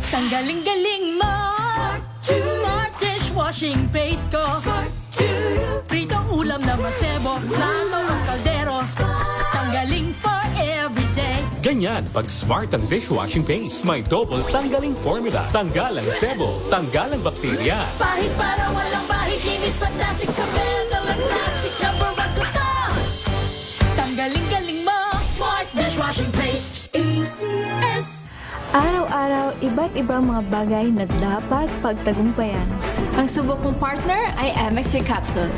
Tanggaling-galing mo, Smart dishwashing paste ko. Pritong ulam na masebo, plato ang kaldero. Tanggaling for everyday. Ganyan pag Smart ang dishwashing paste. May double tanggaling formula. Tanggal ang sebo, tanggal ang bakterya. Pahit para walang bahid, linis fantastic sa metal at plastic. Number one ko to. Tanggaling-galing mo, Smart dishwashing paste. ACS. Araw-araw, iba't ibang mga bagay na dapat pagtagumpayan. Ang subok kong partner ay MX3 Capsule.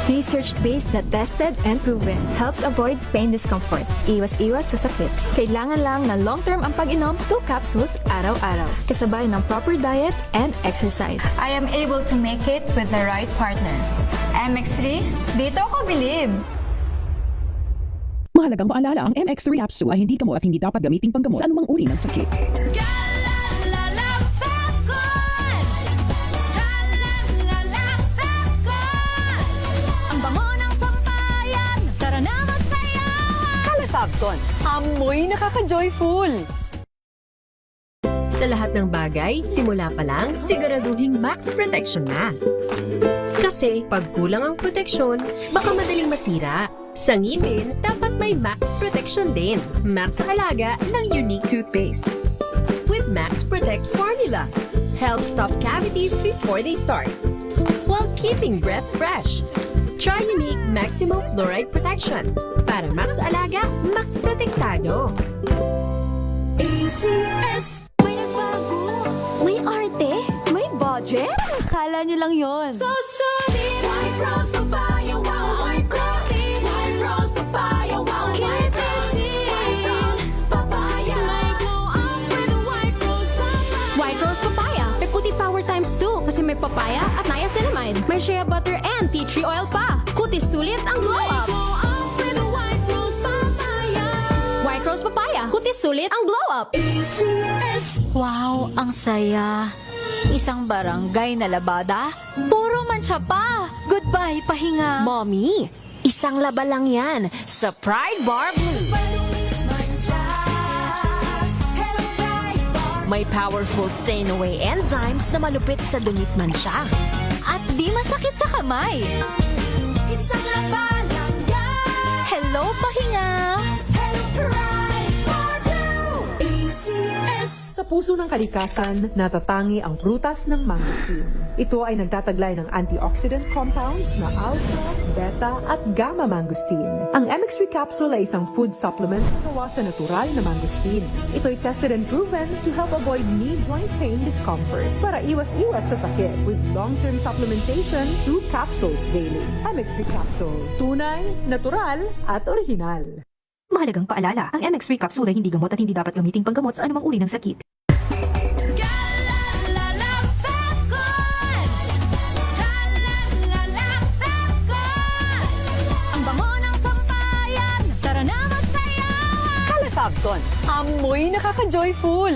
Research-based na tested and proven. Helps avoid pain discomfort. Iwas-iwas sa sakit. Kailangan lang na long-term ang pag-inom 2 capsules araw-araw. Kasabay ng proper diet and exercise. I am able to make it with the right partner. MX3, dito ako believe! Mahalagang paalala, ang MX3 capsule ay hindi gamot at hindi dapat gamitin panggamot sa anumang uri ng sakit. Galalala Falcon! Galalala Falcon! Ang bango ng sampayan, tara na magsayawan! Calefabton, amoy nakaka-joyful! Sa lahat ng bagay, simula pa lang, siguraduhing max protection na. Kasi pag kulang ang proteksyon, baka madaling masira. Sa ngipin, dapat may max protection din. Max Alaga ng Unique Toothpaste. With Max Protect Formula. Help stop cavities before they start. While keeping breath fresh. Try Unique Maximum Fluoride Protection. Para Max Alaga, Max Protektado. ACS. May arte? May budget? Akala nyo lang yon. So solid! White Rose Papaya, wow! White Rose! White Rose Papaya, wow! White Rose! White Rose Papaya! May glow up with a White Rose Papaya! White Rose Papaya. May puti power times 2 kasi may papaya at niacinamide. May shea butter and tea tree oil pa. Kutis sulit ang glow May up. glow up with a White Rose Papaya! White Rose Papaya. Kutis sulit ang glow up. ACS. Wow, ang saya. Isang barangay na labada, puro mancha pa. Goodbye, pahinga. Mommy, isang laba lang yan sa Pride Bar Blue. May powerful stain-away enzymes na malupit sa dumit mansya. At di masakit sa kamay. Isang laba lang yan. Hello, pahinga. Hello, Pride Bar Blue. ACS. Sa puso ng kalikasan, natatangi ang prutas ng mangosteen. Ito ay nagtataglay ng antioxidant compounds na alpha, beta at gamma mangosteen. Ang MX3 capsule ay isang food supplement na gawa sa natural na mangosteen. Ito ay tested and proven to help avoid knee joint pain discomfort para iwas-iwas sa sakit with long-term supplementation 2 capsules daily. MX3 capsule, tunay, natural at original. Mahalagang paalala, ang MX3 capsule ay hindi gamot at hindi dapat gamitin panggamot sa anumang uri ng sakit. Galalala Falcon! Galalala Falcon! Ang bango ng sampayan, tara na magsayawan! Calefabton, amoy nakaka-joyful!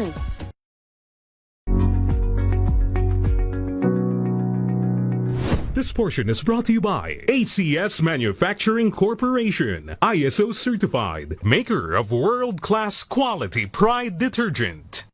This portion is brought to you by ACS Manufacturing Corporation, ISO certified, maker of world-class quality Pride detergent.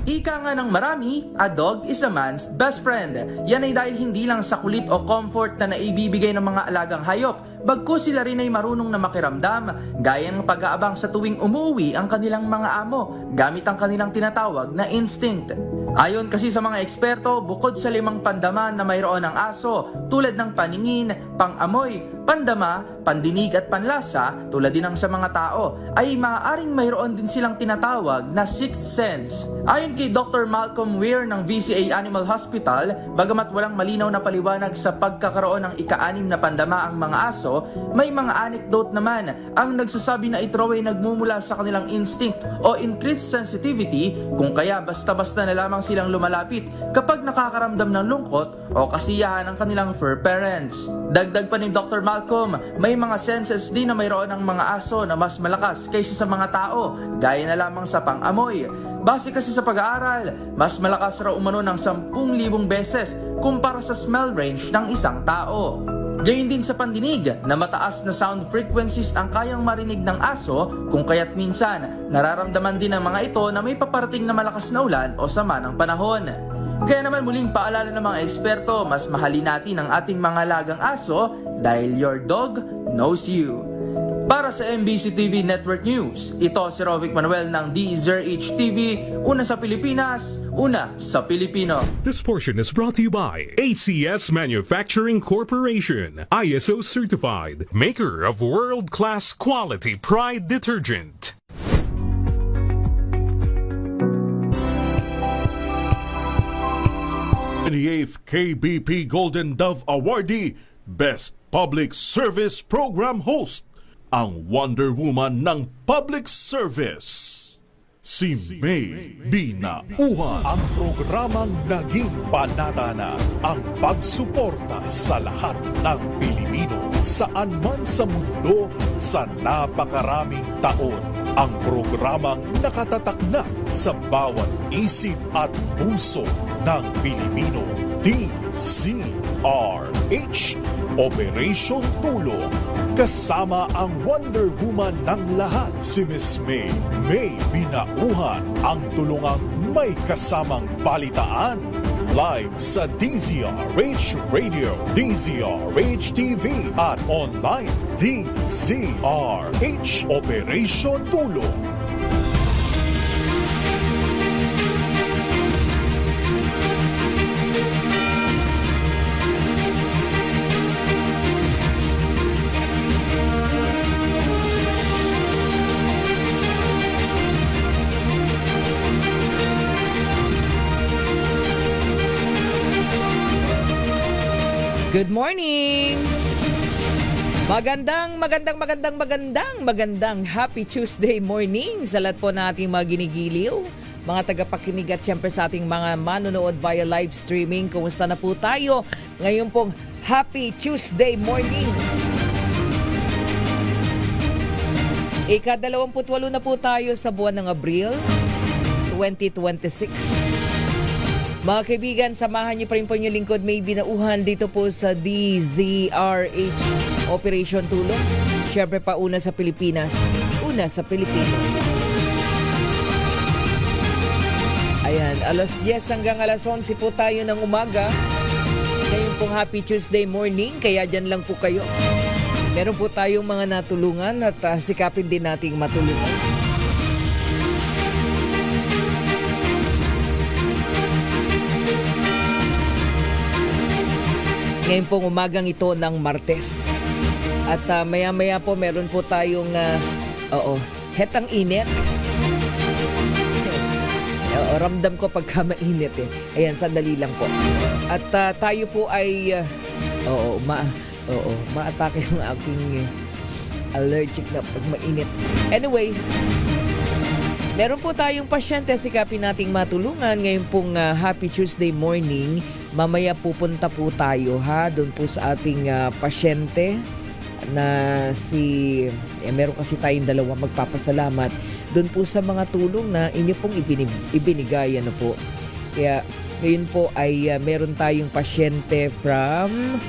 Ika nga ng marami, a dog is a man's best friend. Yan ay dahil hindi lang sa kulit o comfort na naibibigay ng mga alagang hayop, bagkus sila rin ay marunong na makiramdam, gaya ng pag-aabang sa tuwing umuwi ang kanilang mga amo, gamit ang kanilang tinatawag na instinct. Ayon kasi sa mga eksperto, bukod sa 5 pandaman na mayroon ng aso, tulad ng paningin, pang-amoy, pandama, pandinig at panlasa, tulad din ng sa mga tao, ay maaaring mayroon din silang tinatawag na sixth sense. Ayon kay Dr. Malcolm Weir ng VCA Animal Hospital, bagamat walang malinaw na paliwanag sa pagkakaroon ng ika-6 na pandama ang mga aso, may mga anecdote naman ang nagsasabi na ito ay nagmumula sa kanilang instinct o increased sensitivity, kung kaya basta-basta na lamang silang lumalapit kapag nakakaramdam ng lungkot o kasiyahan ng kanilang fur parents. Dagdag pa ni Dr. Malcolm, may mga senses din na mayroon ng mga aso na mas malakas kaysa sa mga tao, gaya na lamang sa pang-amoy. Base kasi sa pag-aaral, mas malakas raw umano ng 10,000 beses kumpara sa smell range ng isang tao. Gayun din sa pandinig na mataas na sound frequencies ang kayang marinig ng aso kung kaya't minsan nararamdaman din ng mga ito na may paparating na malakas na ulan o sama ng panahon. Kaya naman muling paalala ng mga eksperto, mas mahalin natin ang ating mga alagang aso dahil your dog knows you. Para sa MBC TV Network News, ito si Rovic Manuel ng DZRH TV, una sa Pilipinas, una sa Pilipino. This portion is brought to you by ACS Manufacturing Corporation, ISO certified, maker of world-class quality Pride detergent. The 8th KBP Golden Dove Awardee, Best Public Service Program Host, ang Wonder Woman ng Public Service, si May Binauhan. Ang programang naging panata na ang pagsuporta sa lahat ng Pilipino saan man sa mundo sa napakaraming taon. Ang programang nakatatak na sa bawat isip at puso ng Pilipino. DZRH, Operation Tulong. Kasama ang Wonder Woman ng lahat, si Miss May Binauhan, ang tulungang may kasamang balitaan. Live sa DZRH Radio, DZRH TV at online DZRH Operation Tulong. Good morning! Magandang Happy Tuesday morning sa lahat po nating mga ginigiliw, mga tagapakinig at syempre sa ating mga manonood via live streaming. Kumusta na po tayo? Ngayon pong Happy Tuesday morning. Ika-28 na po tayo sa buwan ng Abril 2026. Mga kaibigan, samahan niyo pa rin po yung lingkod May Binauhan dito po sa DZRH Operation Tulong. Siyempre pa una sa Pilipinas, una sa Pilipino. Ayan, alas 10 hanggang alas 11 po tayo ng umaga. Ngayon pong Happy Tuesday morning, kaya dyan lang po kayo. Meron po tayong mga natulungan at sikapin din nating matulungan. Ngayon pong umagang ito ng Martes. At maya-maya po meron po tayong hetang init. Ramdam ko pagka mainit eh. Ayan, sandali lang po. At tayo po ay maatake yung aking allergic na pag mainit. Anyway, meron po tayong pasyente, sikapin nating matulungan ngayon pong Happy Tuesday morning. Mamaya pupunta po tayo doon po sa ating pasyente na meron kasi tayong dalawa magpapasalamat doon po sa mga tulong na inyo pong ibinigay po. Kaya ngayon po ay meron tayong pasyente from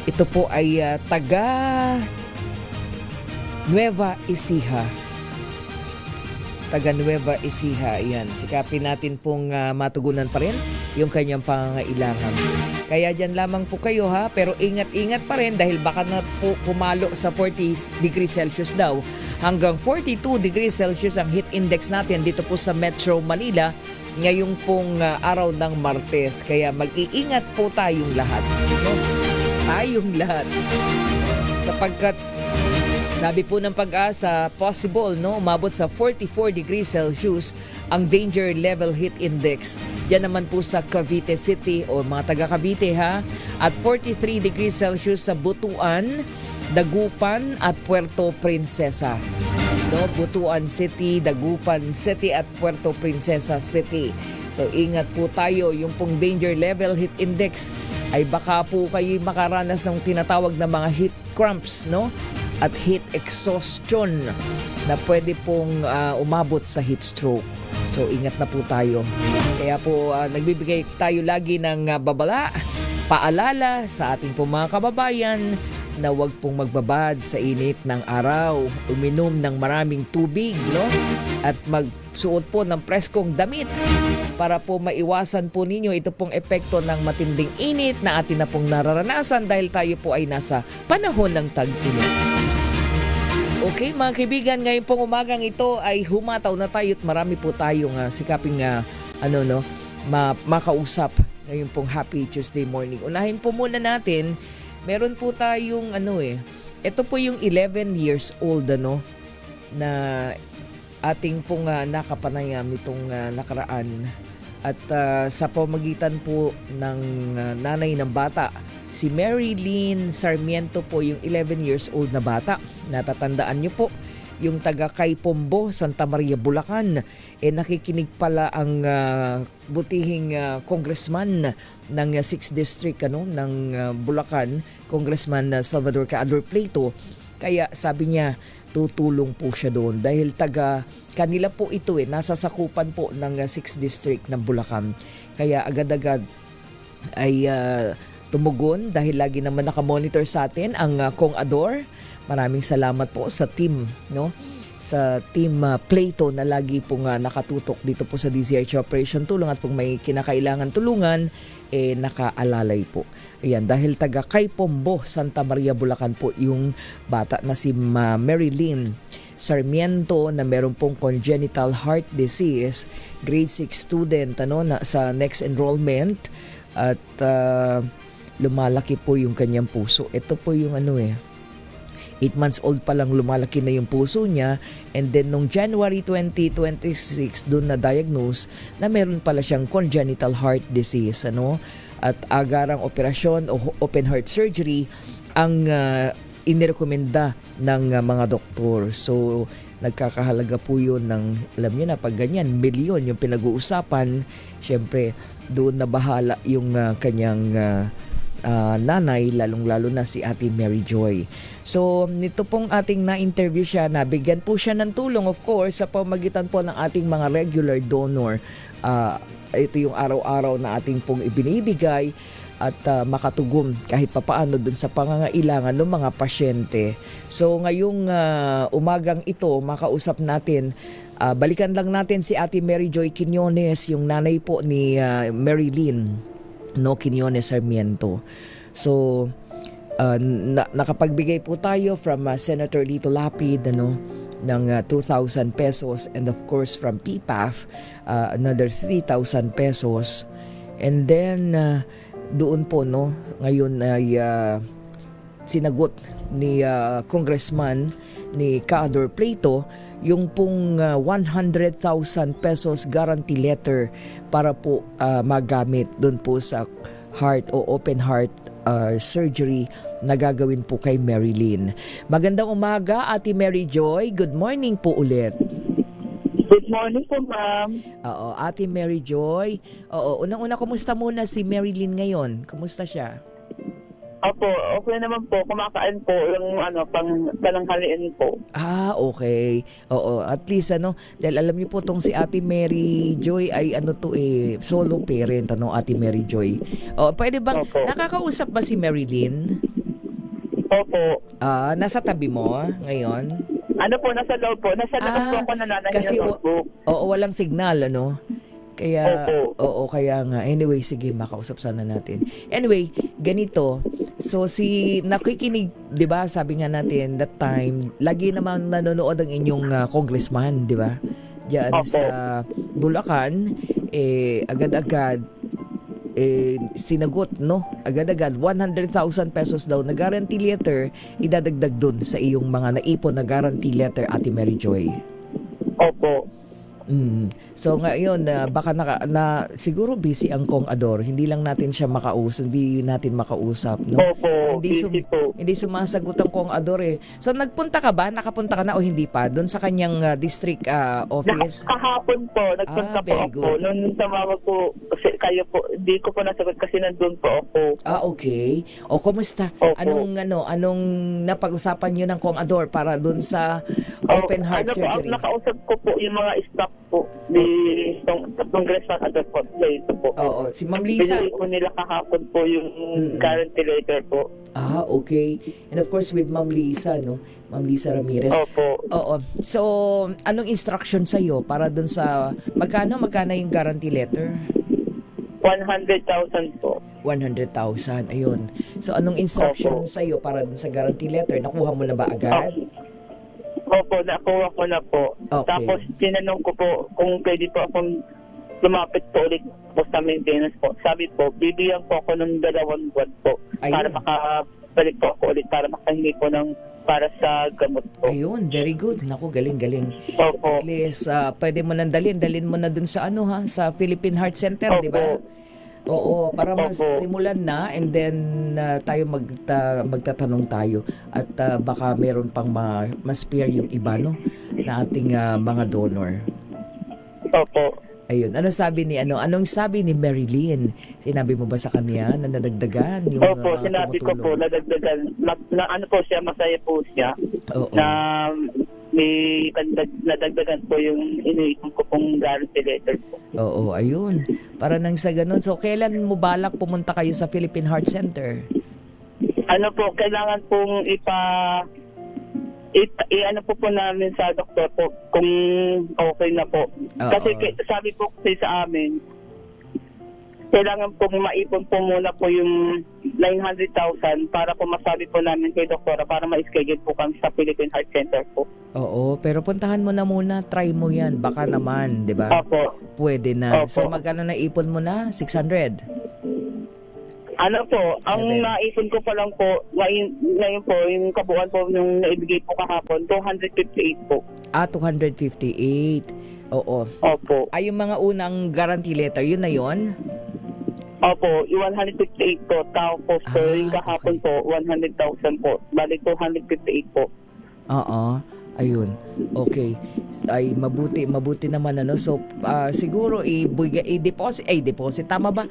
ito po ay taga Nueva Ecija. Ayan, sikapin natin pong matugunan pa rin yung kanyang pangangailangan. Kaya dyan lamang po kayo pero ingat-ingat pa rin dahil baka na po pumalo sa 40 degrees Celsius daw. Hanggang 42 degrees Celsius ang heat index natin dito po sa Metro Manila ngayong pong araw ng Martes. Kaya mag-iingat po tayong lahat. Tayong lahat. Sapagkat sabi po ng Pag-asa, possible umabot sa 44 degrees Celsius ang danger level heat index. Diyan naman po sa Cavite City o mga taga Cavite at 43 degrees Celsius sa Butuan, Dagupan at Puerto Princesa. Butuan City, Dagupan City at Puerto Princesa City. So ingat po tayo, yung pong danger level heat index ay baka po kayo makaranas ng tinatawag na mga heat cramps, at heat exhaustion na pwede pong umabot sa heat stroke. So ingat na po tayo. Kaya po nagbibigay tayo lagi ng babala paalala sa ating pong mga kababayan na huwag pong magbabad sa init ng araw, uminom ng maraming tubig, no? At magsuot po ng preskong damit para po maiwasan po ninyo ito pong epekto ng matinding init na atin na pong nararanasan dahil tayo po ay nasa panahon ng tag-init. Okay, mga kaibigan, ngayon pong umagang ito ay humataw na tayo at marami po tayong sikaping makausap ngayon pong Happy Tuesday morning. Unahin po muna natin, meron po tayong ito po yung 11 years old na ating pong nakapanayam nitong nakaraan. At sa pamagitan po ng nanay ng bata, si Mary Lynn Sarmiento po yung 11 years old na bata. Natatandaan niyo po, yung taga Kaipombo, Santa Maria, Bulacan, nakikinig pala ang butihing congressman ng 6th District ng Bulacan, Congressman Salvador Caador Pleito. Kaya sabi niya, tutulong po siya doon dahil taga kanila po ito nasa sakupan po ng 6th District ng Bulacan. Kaya agad-agad ay tumugon dahil lagi naman nakamonitor sa atin ang Kong Ador. Maraming salamat po sa team, sa team Pleito na lagi pong nakatutok dito po sa DZRH Operation Tulong at kung may kinakailangan tulungan, nakaalalay po. Ayan, dahil taga Kaipombo, Santa Maria, Bulacan po yung bata na si Mary Lynn Sarmiento na meron pong congenital heart disease, grade 6 student sa next enrollment at lumalaki po yung kanyang puso. Ito po yung 8 months old pa lang lumalaki na yung puso niya, and then nung January 2026 doon na diagnose na meron pala siyang congenital heart disease at agarang operasyon o open heart surgery ang inirekomenda ng mga doktor. So nagkakahalaga po yun ng, alam niyo na, pag ganyan, milyon yung pinag-uusapan. Siyempre doon na bahala yung kanyang nanay, lalong-lalo na si Ate Mary Joy. So, nito pong ating na-interview siya, nabigyan po siya ng tulong, of course, sa pamagitan po ng ating mga regular donor. Ito yung araw-araw na ating pong ibinibigay at makatugong kahit papaano dun sa pangangailangan ng mga pasyente. So, ngayong umagang ito, makausap natin, balikan lang natin si Ate Mary Joy Quiñones, yung nanay po ni Mary Lynn Quiñones Sarmiento. So, nakapagbigay po tayo from Senator Lito Lapid ng 2,000 pesos, and of course from PPAF another 3,000 pesos, and then doon po ngayon ay sinagot ni Congressman ni Caador Pleito yung pong 100,000 pesos guarantee letter para po magamit doon po sa heart o open heart surgery na gagawin po kay Mary Lynn. Magandang umaga, Ate Mary Joy. Good morning po ulit. Good morning po, ma'am. Oo, Ate Mary Joy. Oo, unang-una, kumusta muna si Mary Lynn ngayon? Kumusta siya? Opo, okay naman po. Kumakain po yung pananghalian po. Okay. Oo, at least dahil alam niyo po tong si Ate Mary Joy ay solo parent, Ate Mary Joy. Pwede bang, nakakausap ba si Mary Lynn? Opo. Nasa tabi mo ngayon? Nasa loob po. Nasa labas po ako nananahin kasi ng notebook. walang signal, Kaya, kaya nga. Anyway, sige, makausap sana natin. Anyway, ganito. So, nakikinig, di ba, sabi nga natin, that time, lagi naman nanonood ang inyong congressman, di ba? Diyan sa Bulacan, agad-agad, sinagot, agad-agad, 100,000 pesos daw na guarantee letter, idadagdag dun sa iyong mga naipon na guarantee letter, Ate Mary Joy. Opo. So ngayon baka siguro busy ang Kong Ador, hindi lang natin siya hindi natin makausap, Opo, hindi sumasagot ang Kong Ador So nakapunta ka na o hindi pa doon sa kanyang district office? Kahapon po nagpunta po ako. Noon tumawag po kasi kayo po, hindi ko po nasagot kasi nandun po ako. Okay. O kumusta? Opo. Anong napag-usapan niyo ng Kong Ador para doon sa open heart surgery? Nakausap ko po yung mga staff po Congressman Adolfo Play po. Oo, si Ma'am Lisa. Pinili po nila kahapon po yung guarantee letter po. Okay. And of course with Ma'am Lisa, no? Ma'am Lisa Ramirez. Opo. Oo. So, anong instruction sa'yo para dun sa, magkano yung guarantee letter? 100,000 po. 100,000, ayun. So, anong instruction sa'yo para dun sa guarantee letter? Nakuha mo na ba agad? Opo, nakuha ko na po. Okay. Tapos, tinanong ko po kung pwede po akong lumapit po ulit po sa maintenance po. Sabi po, bibigyan po ako ng 2 buwan po para Ayun. makabalik po ako ulit, para makahingi po ng para sa gamot po. Ayun, very good. Naku, galing. Opo. At least, pwede mo nang dalhin mo na dun sa sa Philippine Heart Center, Opo. di ba? Oo, para Opo. masimulan na and then tayo magtatanong tayo at baka meron pang ma-spare yung iba, no? Na ating mga donor. Opo. Ayun, anong sabi ni Marilyn? Sinabi mo ba sa kanya na nadagdagan yung Opo, mga sinabi ko po, tumutulong? nadagdagan. Na ano po siya, masaya po siya. Oo. Na may nadagdagan po yung iniipon ko pong guarantee letter po. Oo, ayun. Para nang sa ganun. So, kailan mo balak pumunta kayo sa Philippine Heart Center? Ano po, kailangan pong ano po namin sa doktor po kung okay na po. Oo. Kasi sabi po kasi sa amin, kailangan pong maipon po muna po yung 900,000 para po masabi po namin kay doktora para ma-schedule po kami sa Philippine Heart Center po. Oo, pero puntahan mo na muna, try mo yan. Baka naman, di ba? Opo. Pwede na. Opo. So, magkano na ipon mo na? 600? Ano po, ang 7. naipon ko pa lang po, ngayon po, yung kabuuan po yung naibigay po kahapon, 258 po. 258. Oo. Opo. Ay, yung mga unang guarantee letter, yun na yun? Opo, yung 158 po. Tapos po, yung kahapon po, 100,000 po. Balik 258 po. Oo. Ayun. Okay. Ay, mabuti naman ano. So, siguro i-deposit. Tama ba?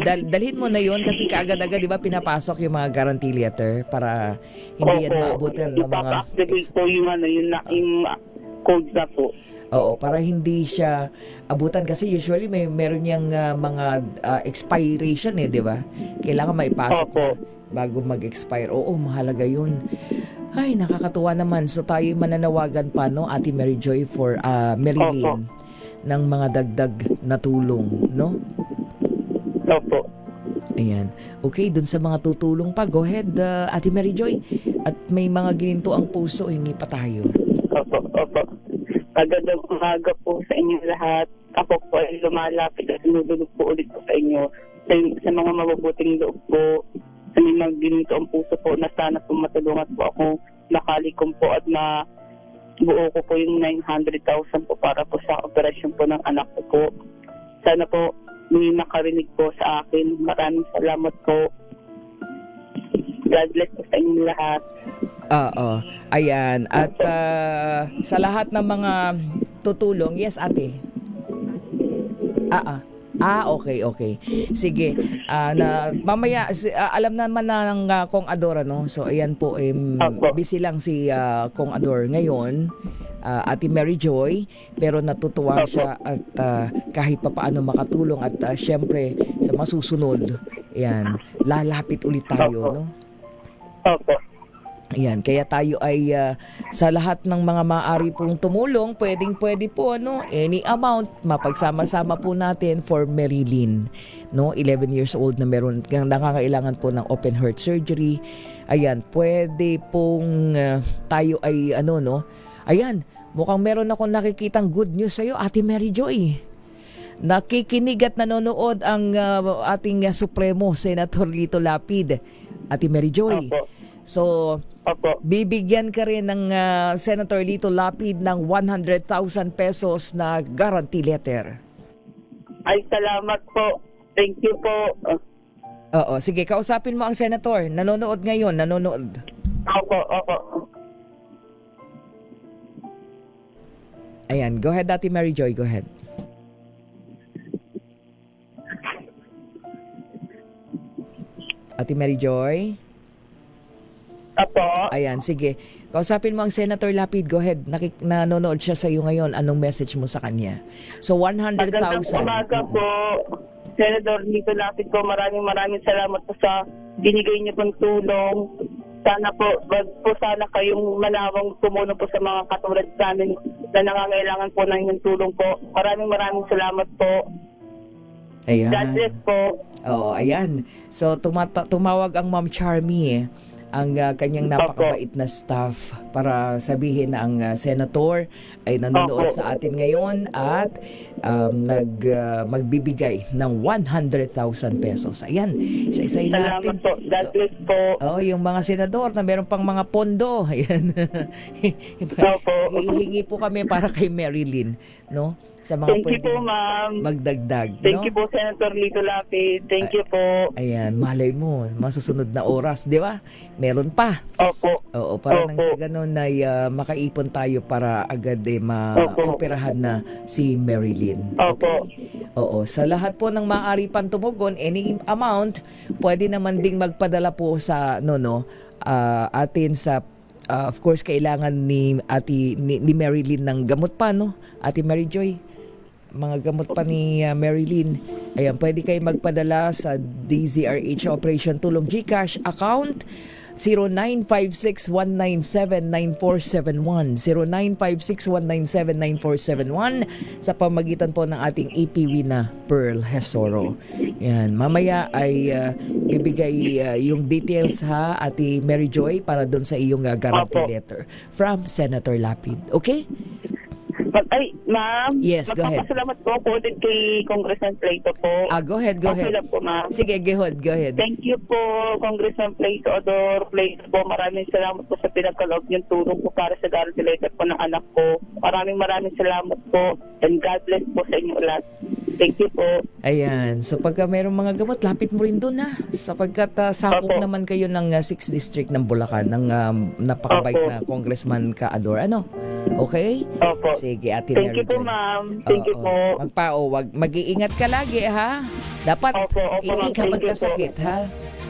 Dalhin mo na yon kasi kaagad-agad, di ba, pinapasok yung mga guarantee letter para hindi yan maabutin ng mga... Ipapa-activate po yung code na po. Oo, para hindi siya abutan kasi usually meron yang mga expiration di ba? Kailangan maipasok na bago mag-expire. Oo, mahalaga 'yun. Ay, nakakatuwa naman. So tayo mananawagan pa no, Ate Mary Joy for Marilyn ng mga dagdag na tulong, no? Opo. Ayan. Okay, dun sa mga tutulong pa, go ahead, Ate Mary Joy. At may mga gininto ang puso, hingi pa tayo. Opo. Magandang umaga po sa inyo lahat. Ako po ay lumalapit at sinulog po ulit po sa inyo. Sa mga mabubuting loob po, sa may mga gininto ang puso po na sana po matulungan po ako, nakalikom po at buo ko po yung 900,000 po para po sa operasyon po ng anak ko po. Sana po may makarinig po sa akin. Maraming salamat po. God bless po sa inyo lahat. Oo. Ayan. At sa lahat ng mga tutulong, yes, ate. Okay. Sige. Mamaya, alam naman ng Kong Adora, no? So, ayan po, busy lang si Kong Ador ngayon, Ate Mary Joy, pero natutuwa siya at kahit pa paano makatulong at syempre, sa masusunod, ayan, lalapit ulit tayo, no? Opo. Ayan, kaya tayo ay sa lahat ng mga maaari pong tumulong, pwede po any amount, mapagsama-sama po natin for Marilyn, no? 11 years old na meron nakakailangan po ng open heart surgery. Ayan, pwede pong tayo ay Ayan, mukhang meron akong nakikitang good news sa iyo, Ate Mary Joy. Nakikinig at nanonood ang ating Supremo Senator Lito Lapid, Ate Mary Joy. Opo. So, bibigyan ka rin ng Senator Lito Lapid ng 100,000 pesos na guarantee letter. Ay, salamat po. Thank you po. Oo, sige, kausapin mo ang Senator. Nanonood ngayon, Opo. Ayan, go ahead, Ate Mary Joy, go ahead. Ate Mary Joy? Apo. Ayan, sige. Kausapin mo ang Senator Lapid. Go ahead. Nanonood siya sa iyo ngayon. Anong message mo sa kanya? So, 100,000. Magandang umaga po. Senator Lito Lapid po, maraming salamat po sa binigay niyo pong tulong. Sana po, wag po sana kayong manawang tumulong po sa mga katulad namin na nangangailangan po ng inyong tulong po. Maraming salamat po. Ayan. God bless po. Oo, ayan. So, tumawag ang Ma'am Charmy ang kanyang napakabait na staff para sabihin na ang senator ay nanonood sa atin ngayon at magbibigay ng 100,000 pesos. Ayan, isa-isahin natin. Salamat po. God bless po. Oh, yung mga senador na meron pang mga pondo. Ayan. Hihingi po kami para kay Marilyn, no? Sa mga Thank you po, ma'am. magdagdag, Thank no? you po, Senator Lito Lapid. Thank you po. Ayan, malay mo, masusunod na oras, di ba? Meron pa. Opo. Oo, para Opo. nang sa ganun ay makaipon tayo para agad ma-operahan na si Marilyn. Opo. Oo, sa lahat po ng maaari pang tumugon, any amount, pwede naman ding magpadala po sa atin sa of course kailangan ni Marilyn ng gamot pa, no? Ate Mary Joy, mga gamot pa ni Marilyn. Ayan, pwede kayo magpadala sa DZRH Operation Tulong GCash account 0956-197-9471 0956-197-9471 sa pamagitan po ng ating APW na Pearl Hesoro. Yan, mamaya ay bibigay yung details ha, Ate Mary Joy, para doon sa iyong guarantee letter from Senator Lapid. Okay? Ay, ma'am. Yes, go ahead. Magpapasalamat po ako ulit kay Congressman Plato po. Go ahead. Okay lang po, ma'am. Sige, go ahead. Thank you po, Congressman Plato, Odor Plato po. Maraming salamat po sa pinagkaloob niyong tulong po para sa guarantee letter po ng anak ko. Maraming salamat po. And God bless po sa inyo lahat. Thank you po. Ayan. So pagka mayroong mga gamot, lapit mo rin doon ha. Sapagkat sakop naman kayo ng 6th District ng Bulacan, ng napakabait na Congressman Kaador. Ano? Okay? Opo. Sige, Ate Thank Mary you po, Joy. ma'am. Thank you po. Mag-iingat ka lagi ha. Dapat hindi ka magkasakit ha.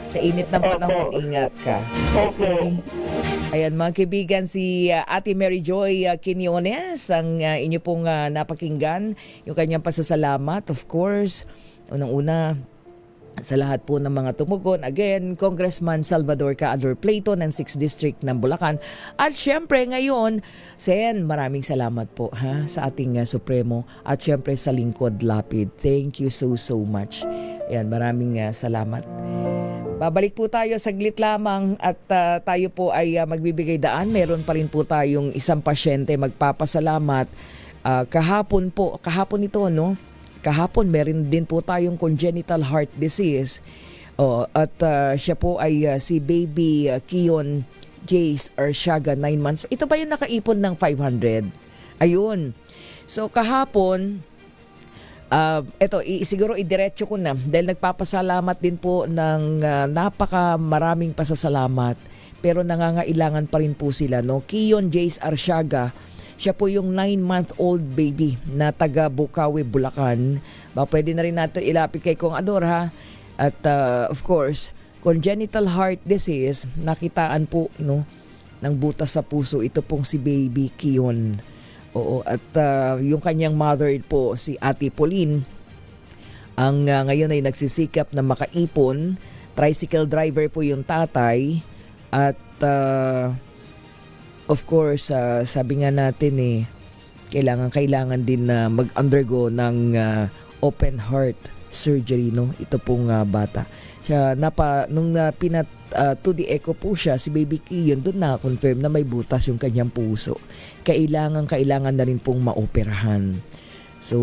Sa init ng panahon, ingat ka. Okay. Ayan mga kaibigan, si Ate Mary Joy Quinones, ang inyo pong napakinggan, yung kanyang pasasalamat, of course. Unang-una, sa lahat po ng mga tumugon. Again, Congressman Salvador Kaador Plato ng 6th District ng Bulacan. At syempre ngayon, Sen, maraming salamat po sa ating Supremo. At syempre sa Lingkod Lapid. Thank you so much. Ayan, maraming salamat. Babalik po tayo saglit lamang at tayo po ay magbibigay daan. Meron pa rin po tayong isang pasyente magpapasalamat. Kahapon ito, no? Kahapon meron din po tayong congenital heart disease. At siya po ay si baby Kion Jace Arshaga, 9 months. Ito ba yung nakaipon ng 500? Ayun. So kahapon, siguro idiretso ko na dahil nagpapasalamat din po ng napakamaraming pasasalamat, pero nangangailangan pa rin po sila, no? Kion Jace Arshaga, siya po yung 9-month-old baby na taga Bukawi, Bulacan. Pwede na rin natin ilapit kay Kong Ador ha. At of course, congenital heart disease, nakitaan po, no, ng butas sa puso. Ito pong si baby Kion. Oo, at yung kanyang mother po, si Ate Pauline, ang ngayon ay nagsisikap na makaipon. Tricycle driver po yung tatay. At of course, sabi nga natin kailangan din na mag-undergo ng open heart surgery, no? Ito pong bata. Siya nung 2D echo po siya, si baby Kion, doon na-confirm na may butas yung kanyang puso. Kailangan na rin pong maoperahan. So,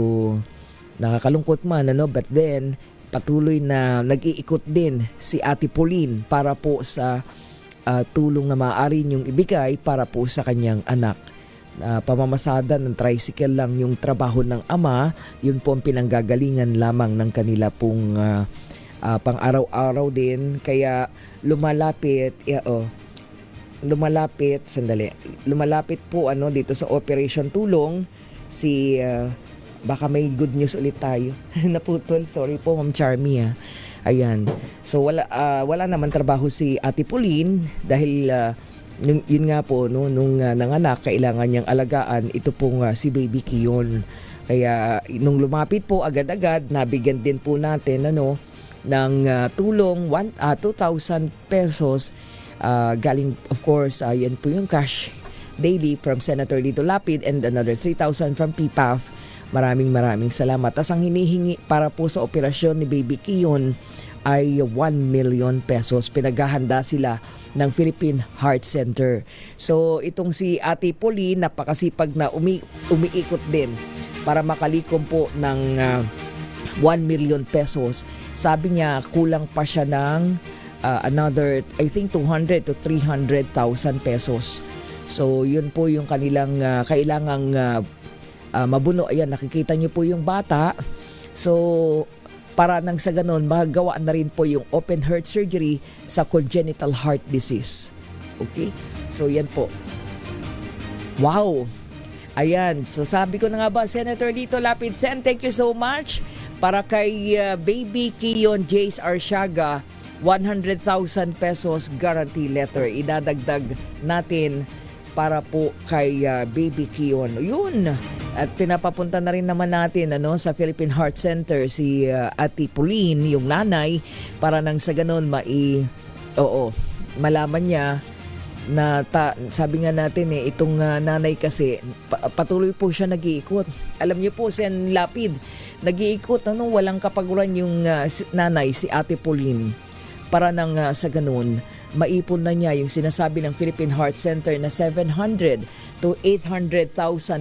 nakakalungkot man, but then patuloy na nag-iikot din si Ate Pauline para po sa tulong na maaari niyong ibigay para po sa kanyang anak. Pamamasada ng tricycle lang yung trabaho ng ama, yun po ang pinanggagalingan lamang ng kanila pong pang-araw-araw din. Kaya lumalapit po dito sa Operation Tulong si baka may good news ulit tayo. Naputol, sorry po Ma'am Charmy Ayan. So wala naman trabaho si Ate Pauline dahil yun nga po no, nung nanganak kailangan niyang alagaan ito pong si Baby Kiyon. Kaya nung lumapit po agad-agad nabigyan din po natin ng tulong 2,000 pesos galing of course yan po yung cash daily from Senator Lito Lapid and another 3,000 from PPAF. Maraming salamat. At ang hinihingi para po sa operasyon ni Baby Kiyon ay 1 million pesos. Pinaghahanda sila ng Philippine Heart Center. So itong si Ate Pauline napakasipag na umiikot din para makalikom po ng 1 million pesos. Sabi niya kulang pa siya ng another I think 200 to 300,000 pesos. So yun po yung kanilang kailangang mabuno. Ayan, nakikita niyo po yung bata. So para nang sa ganun magagawa na rin po yung open heart surgery sa congenital heart disease. Okay? So yan po. Wow! Ayan, so sabi ko na nga ba, Senator Lito Lapid, Sen, thank you so much. Para kay Baby Kiyon Jace Arsiaga, 100,000 pesos guarantee letter. Idadagdag natin para po kay Baby Kiyon. Yun. At pinapapunta na rin naman natin sa Philippine Heart Center si Ate Pauline, yung nanay, para nang sa ganun malaman niya na sabi nga natin itong nanay kasi patuloy po siya nag-iikot. Alam niyo po, Sen Lapid, nag-iikot walang kapaguran yung nanay, si Ate Pauline, para nang sa ganun maipon na niya yung sinasabi ng Philippine Heart Center na 700 to 800,000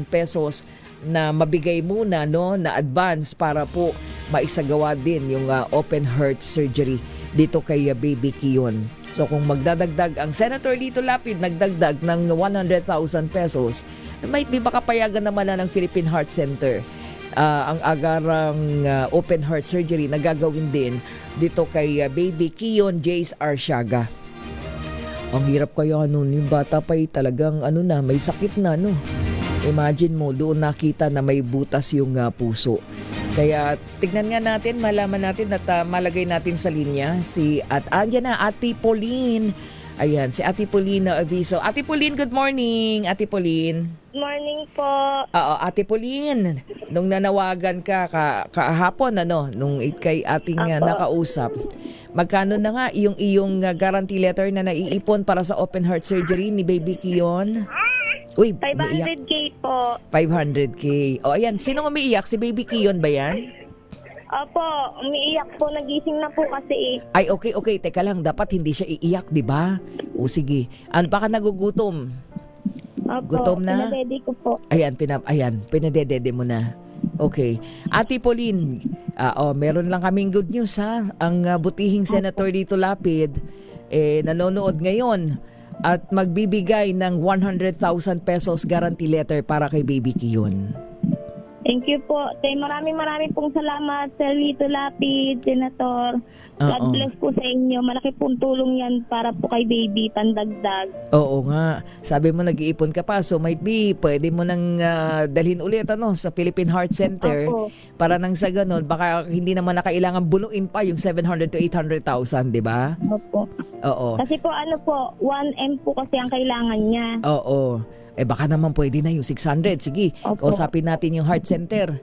pesos na mabigay muna na advance para po maisagawa din yung open heart surgery dito kay Baby Kiyon. So kung magdadagdag ang Senator Lito Lapid, nagdagdag ng 100,000 pesos, might be baka payagan naman na ng Philippine Heart Center ang agarang open heart surgery na gagawin din dito kay Baby Kiyon Jace Arsiaga. Ang hirap kaya yung bata pa talagang may sakit na Imagine mo, doon nakita na may butas yung puso. Kaya tignan nga natin, malaman natin at malagay natin sa linya andyan na Ate Pauline. Ayan, si Ate Pauline na aviso. Ate Pauline, good morning. Ate Pauline. Morning po. Oo, Ate Pauline. Nung nanawagan ka kahapon nung kay ating nakausap, magkano na nga yung iyong guarantee letter na naiipon para sa open heart surgery ni Baby Kiyon? Uy, 500K po. 500K. O ayan, sinong umiiyak? Si Baby Kiyon ba yan? Opo, umiiyak po. Nagising na po kasi. Ay, okay. Teka lang, dapat hindi siya iiyak, di ba? O sige. Baka nagugutom. Opo, gutom na? pinadede ko po. Ayan, pinadedede mo na. Okay. Ate Pauline, meron lang kaming good news ha. Ang butihing Senator Lito Lapid nanonood ngayon at magbibigay ng 100,000 pesos guarantee letter para kay Baby Kiyon. Thank you po. Maraming pong salamat, Sir Lito Lapid, Senator. God bless po sa inyo. Malaki pong tulong yan para po kay Baby, pandagdag. Oo nga. Sabi mo nag-iipon ka pa, so might be pwede mo nang dalhin ulit sa Philippine Heart Center. Opo. Para nang sa ganun, baka hindi naman na kailangan bunuin pa yung 700 to 800,000, di ba? Opo. Oo. Kasi po 1M po kasi ang kailangan niya. Oo. Baka naman pwede na yung 600. Sige, kausapin natin yung heart center,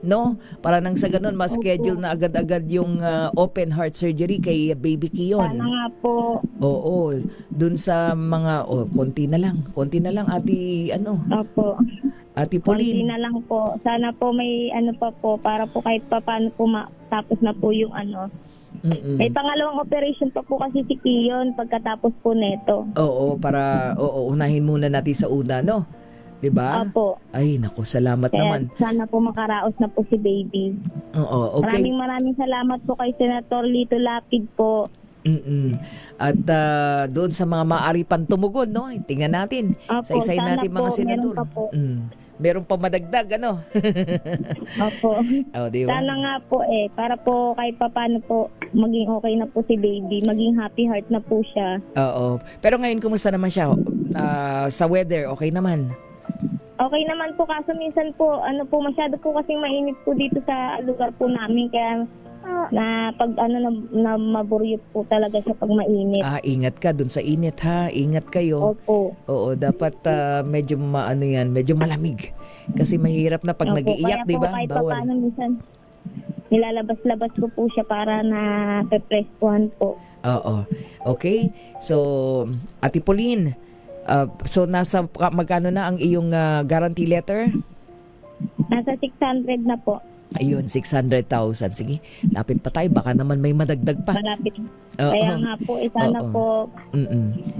Para nang sa ganun, ma-schedule na agad-agad yung open heart surgery kay Baby Kiyon. Sana nga po. Oo. Dun sa mga, konti na lang, Ate, Opo. Ate Pauline. Konti na lang po. Sana po may pa po, para po kahit pa paano po tapos na po yung May pangalawang operation pa po kasi si Kiyon pagkatapos po neto. Oo, para unahin muna natin sa una, Diba? Opo. Ay, naku, salamat Kaya naman. sana po makaraos na po si Baby. Oo, okay. Maraming salamat po kay Senator Lito Lapid po. At doon sa mga maaari pang tumugon, tingnan natin. Opo, sa isay natin mga senador. Meron pa po. Meron pa madagdag, Opo. Diba? Sana nga po para po kahit paano po maging okay na po si Baby, maging happy heart na po siya. Oo. Pero ngayon, kumusta naman siya? Sa weather, okay naman? Okay naman po, kaso minsan po, masyado po kasing mainit po dito sa lugar po namin, kaya Na pag na maburyot po talaga siya pag mainit. Ingat ka dun sa init ha. Ingat kayo. Opo. Oo, dapat medyo medyo malamig. Kasi mahirap na pag Opo, nag-iiyak, kaya di po ba? kahit Bawal. paano minsan nilalabas-labas ko po siya para na pepreskuhan po. Oo. Okay. So, Ate Pauline, so nasa magkano na ang iyong guarantee letter? Nasa 600 na po. Ayun, 600,000. Sige, lapit pa tayo. Baka naman may madagdag pa. Malapit. Oo. Kaya nga po, sana Oo. po.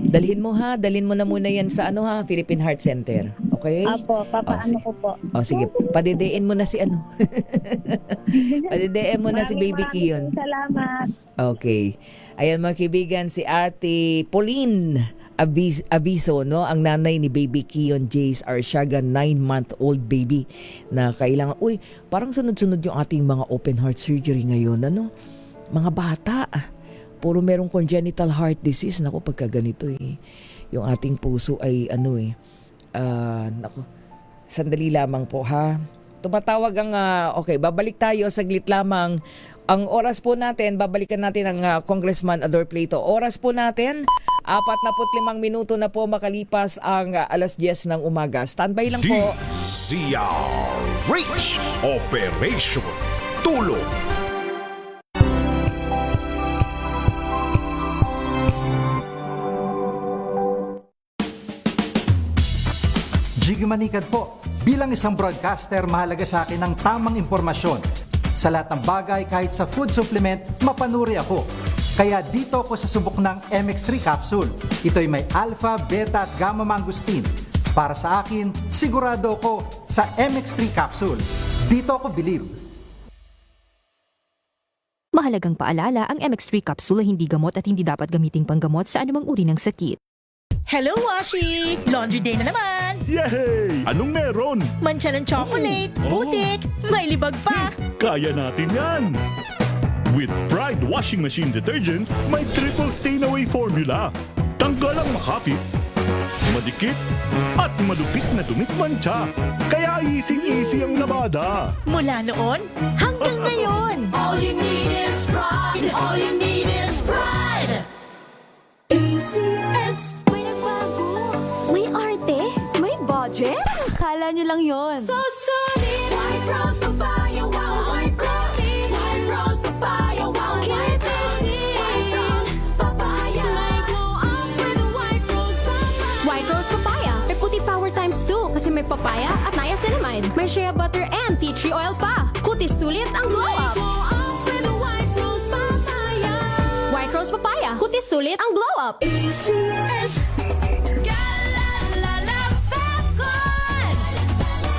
Dalhin mo ha. Dalhin mo na muna yan sa Philippine Heart Center. Okay? Apo, papaano ko po. Sige, padedein mo na si padedein mo na si Baby Kiyon. Salamat. Okay. Ayan mga kaibigan, si Ate Pauline Abiso, no? Ang nanay ni Baby Kiyon Jace Arsiaga, 9-month-old baby na kailangan, parang sunod-sunod yung ating mga open heart surgery ngayon, ano? Mga bata, puro merong congenital heart disease. Naku, pagka ganito yung ating puso ay naku, sandali lamang po ha. Tumatawag ang, okay, babalik tayo saglit lamang. Ang oras po natin, babalikan natin ang Congressman Ador Plato. Oras po natin, 45 minuto na po makalipas ang alas 10 ng umaga. Standby lang po. DZRH Operation Tulong. Jiggy Manikad po. Bilang isang broadcaster, mahalaga sa akin ang tamang impormasyon. Sa lahat ng bagay, kahit sa food supplement, mapanuri ako. Kaya dito ako sa subok ng MX3 capsule. Ito'y may alpha, beta at gamma mangosteen. Para sa akin, sigurado ako sa MX3 capsule. Dito ako believe. Mahalagang paalala, ang MX3 capsule ay hindi gamot at hindi dapat gamiting panggamot sa anumang uri ng sakit. Hello, Washi! Laundry day na naman! Yay! Anong meron? Mancha ng chocolate, putik, may libag pa! Kaya natin yan! With Pride Washing Machine Detergent, may triple stain-away formula. Tanggal ang makapit, madikit, at malupit na dumit mancha. Kaya easy-easy ang labada. Mula noon hanggang ngayon! All you need is pride. All you need is pride. ACS. May nagbago. May arte. May budget. Akala nyo lang yon. So solid. White rose papaya, wow, white rose. White rose papaya, wow, white rose. White rose papaya. May glow up with a white rose papaya. White rose papaya. May puti power times 2 kasi may papaya at niacinamide. May shea butter and tea tree oil pa. Kutis sulit ang glow up. Glow up with a white rose papaya. White rose papaya. Kutis sulit ang glow up. ACS. Galalala, Falcon.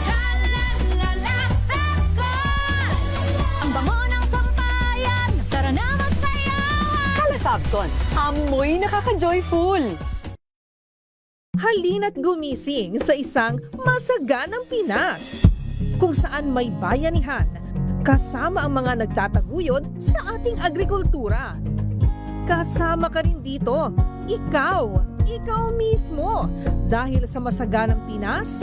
Galalala, Falcon. Ang bango ng sampayan. Tara na magsayawan. Kalafabcon, amoy nakaka-joyful. Halina't gumising sa isang masaganang Pinas, kung saan may bayanihan, kasama ang mga nagtataguyod sa ating agrikultura. Kasama ka rin dito, ikaw mismo. Dahil sa masaganang Pinas,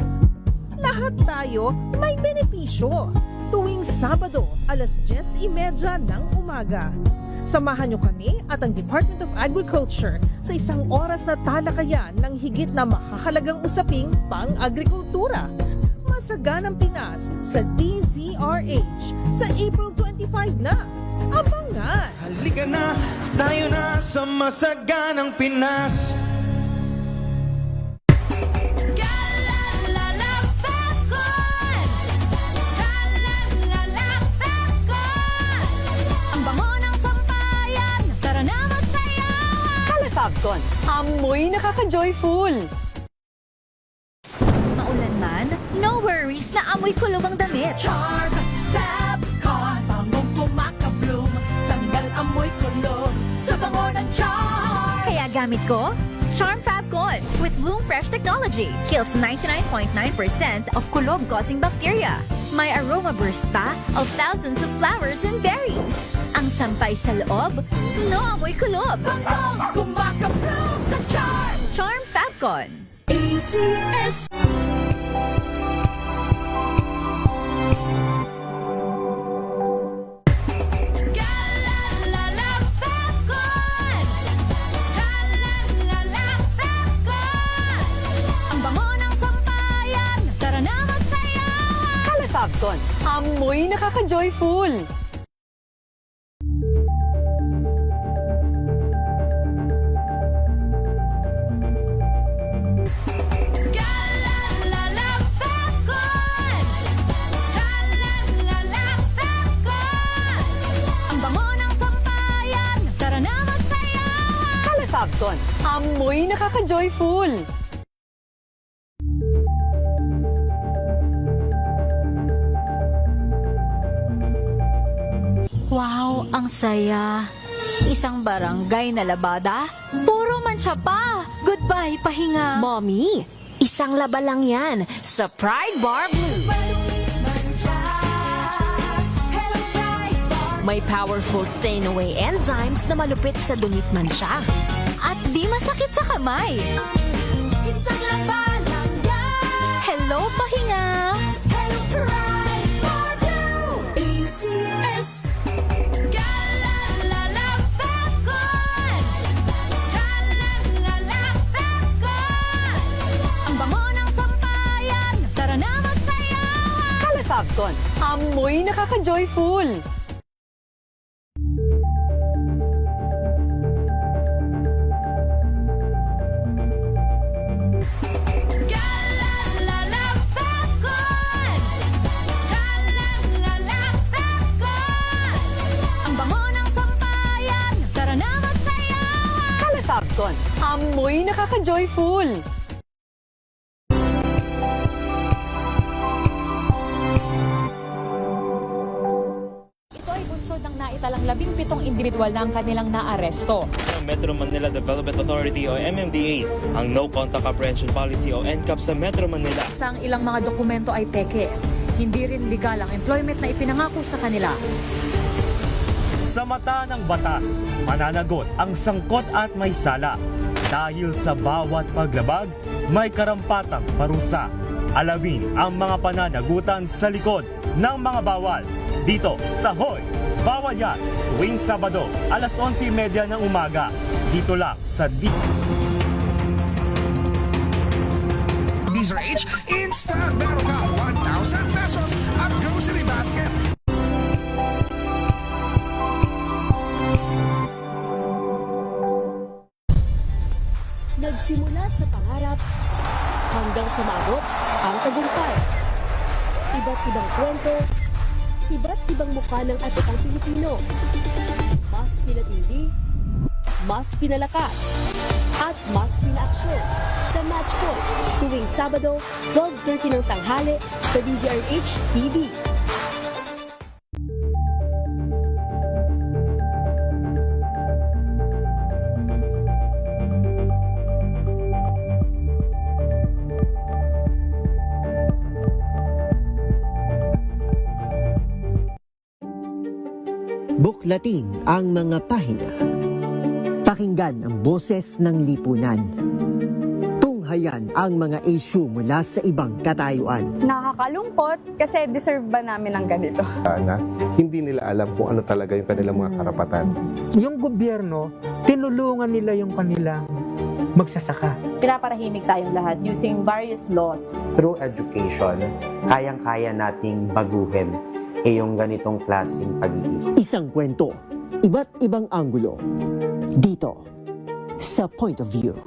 lahat tayo may benepisyo. Tuwing Sabado, alas 10:30 ng umaga. Samahan niyo kami at ang Department of Agriculture sa isang oras na talakayan ng higit na mahahalagang usaping pang-agrikultura. Masaganang Pinas sa DZRH sa April 25 na. Abangan! Halika na, tayo na sa masaganang Pinas. Galalala, Falcon. Galalala, Falcon. Ang bango ng sampayan. Tara na magsayawan. Kalafabcon, amoy nakaka-joyful. Maulan man, no worries na amoy kulog ang damit. Charm Fabcon. Bangong kumakabloom. Tanggal amoy kulog sa bango ng charm. Kaya gamit ko, Charm Fabcon with Bloom Fresh Technology. Kills 99.9% of kulog-causing bacteria. May aroma burst pa of thousands of flowers and berries. Ang sampay sa loob, no amoy kulog. Bangong kumakabloom sa charm. Charm Fabcon. ACS. Galalala, Amoy nakaka-joyful! Ang bango ng sampayan, tara na magsayawan. Calefabton, amoy nakaka-joyful! Wow, ang saya. Isang barangay na labada, puro mancha pa. Goodbye, pahinga. Mommy, isang laba lang yan sa Pride Bar Blue. May powerful stain-away enzymes na malupit sa dunit mancha. At di masakit sa kamay. Isang laba lang yan. Hello, pahinga. Hello, Pride Bar Blue. ACS. Ang bango ng sampayan, tara na magsayawan. Calefabton, amoy nakaka-joyful! Ang bango ng sampayan, tara na magsayawan. Calefabton, amoy nakaka-joyful! Ito ay bunsod ng naitalang 17 individual na ang kanilang naaresto. Ng Metro Manila Development Authority o MMDA ang No Contact Apprehension Policy o NCAP sa Metro Manila. Sa ilang mga dokumento ay peke. Hindi rin legal ang employment na ipinangako sa kanila. Sa mata ng batas, mananagot ang sangkot at may sala. Dahil sa bawat paglabag, may karampatang parusa. Alamin ang mga pananagutan sa likod ng mga bawal. Dito sa Hoy! Bawal Yan! Tuwing Sabado, alas 11:30 ng umaga. Dito lang sa Deezer H, instant meron ka 1,000 pesos at grocery basket. Nagsimula sa pangarap hanggang sa maabot ang tagumpay. Iba't ibang kwento, iba't ibang mukha ng atikang Pilipino. Mas pinatindi, mas pinalakas, at mas pinaaksyon sa Match Point tuwing Sabado, 12:30 ng tanghali sa DZRH TV. Buklatin ang mga pahina. Pakinggan ang boses ng lipunan. Tunghayan ang mga issue mula sa ibang katayuan. Nakakalungkot kasi deserve ba namin ng ganito? Na hindi nila alam kung ano talaga yung kanilang mga karapatan. Yung gobyerno, tinulungan nila yung kanilang magsasaka. Pinaparahimik tayong lahat using various laws. Through education, kayang-kaya nating baguhin yung ganitong klaseng pag-iisip. Isang kwento, iba't ibang anggulo. Dito, sa Point of View.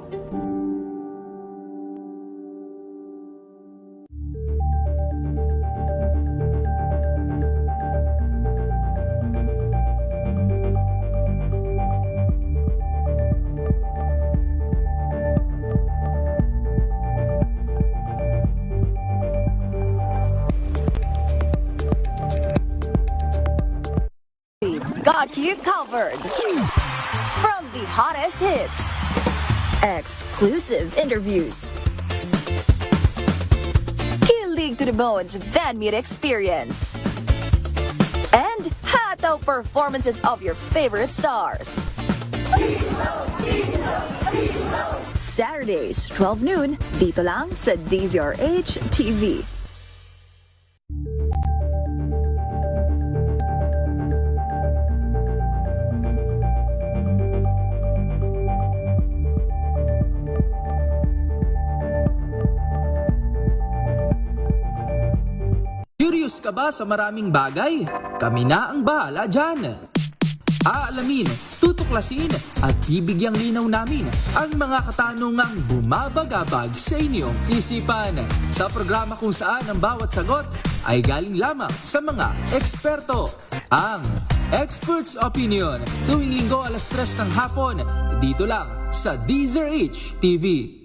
Got you covered. From the hottest hits, exclusive interviews, kilig to the bones fan meet experience, and hataw performances of your favorite stars. Saturdays, 12 noon, dito lang sa DZRH TV. Curious ka ba sa maraming bagay? Kami na ang bahala dyan. Aalamin, tutuklasin at bibigyang linaw namin ang mga katanungang bumabagabag sa inyong isipan. Sa programa kung saan ang bawat sagot ay galing lamang sa mga eksperto. Ang Expert's Opinion, tuwing linggo 3:00 ng hapon, dito lang sa DZRH TV.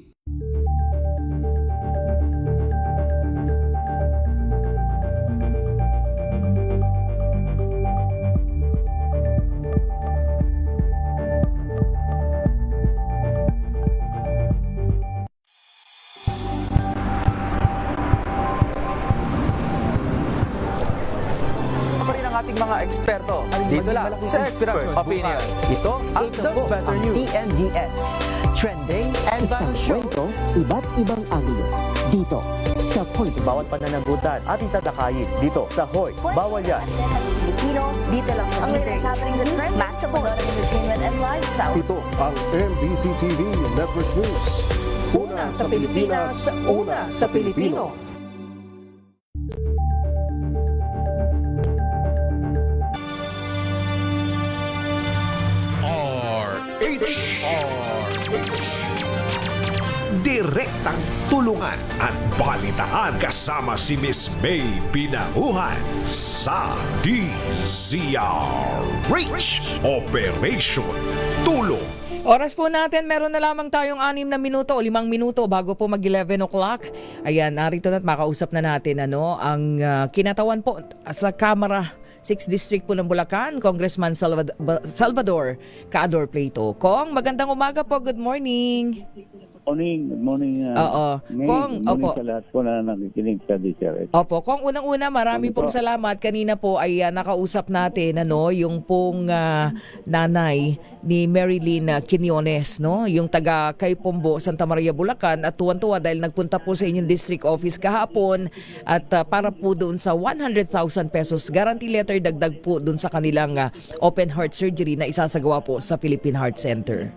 Ating mga eksperto dito lang sa Expert Opinion. Ito ang The Better News. TNVS. Trending and Isang kwento, iba't ibang angulo. Dito sa Point. Bawat pananagutan ating tatakayin dito sa Hoy. Bawal yan. Filipino, dito lang sa DZRH. Match up ng entertainment and lifestyle. Ito ang MBC TV Network News. Una sa Pilipinas, una sa Pilipino. Direktang tulungan at balitaan kasama si Miss May Pinanguhan sa DZRH Operation Tulong. Oras po natin, meron na lamang tayong 6 na minuto o 5 minuto bago po mag 11 o'clock. Ayan, narito na't makausap na natin ang kinatawan po sa Kamara 6th District po ng Bulacan, Congressman Salvador Caador Pleito. Kong, magandang umaga po. Good morning. Good morning. Kong, good morning sa lahat po na nakikinig sa DZRH. Opo, Kong, unang-una, marami pong salamat. Kanina po ay nakausap natin yung pong nanay ni Marilyn Quinones, yung taga Kaipombo, Santa Maria, Bulacan, at tuwan-tuwa dahil nagpunta po sa inyong district office kahapon at para po doon sa 100,000 pesos guarantee letter dagdag po doon sa kanilang open heart surgery na isasagawa po sa Philippine Heart Center.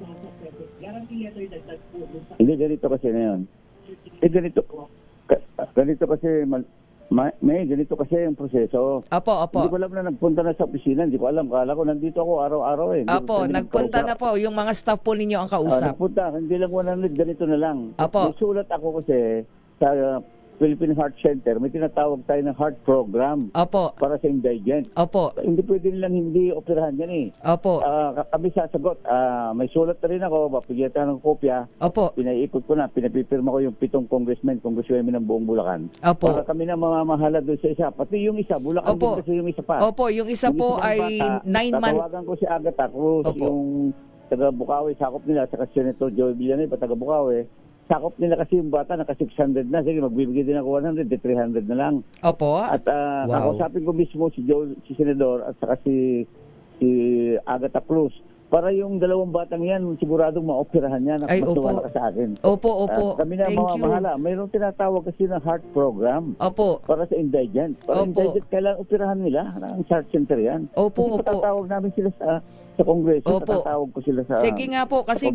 Hindi, ganito kasi na yun. Ganito kasi, ganito kasi yung proseso. Opo. Hindi ko alam na nagpunta na sa opisina. Hindi ko alam. Kala ko nandito ako araw-araw eh. Opo, nagpunta na po. Yung mga staff po ninyo ang kausap. Nagpunta. Hindi lang 100. Ganito na lang. Opo. May sulat ako kasi sa Philippine Heart Center. May tinatawag tayo ng heart program. Opo. Para sa indigent. Opo. Hindi pwede nilang hindi operahan yan eh. Opo. Kami sasagot. May sulat na rin ako. Mapigyan ng kopya. Opo. Pinaiikot ko na. Pinapipirma ko yung 7 congresswomen ng buong Bulacan. Opo. Para kami na mamamahala doon sa isa. Pati yung isa. Bulacan din kasi yung isa pa. Opo, yung isa po ay 9 months. Tatawagan ko si Agatha Cruz. Opo. Yung taga Bukawi. Sakop nila. Saka Senator Joey Villanueva. Taga Bukawi. Sakop nila kasi yung bata, naka 600 na. Sige, magbibigay din ako 100, 300 na lang. Opo. At kakausapin ko mismo si Senador at saka si Agatha Cruz. Para yung 2 batang yan, siguradong maoperahan yan. Ay, opo. Sa akin. Opo. Kami na mamamahala. Mayroong tinatawag kasi ng heart program. Opo. Para sa indigent. Para indigent, kailangan operahan nila. Ang heart center yan. Opo. Patatawag namin sila sa Kongreso. Patatawag ko sila sa... Sige nga po, kasi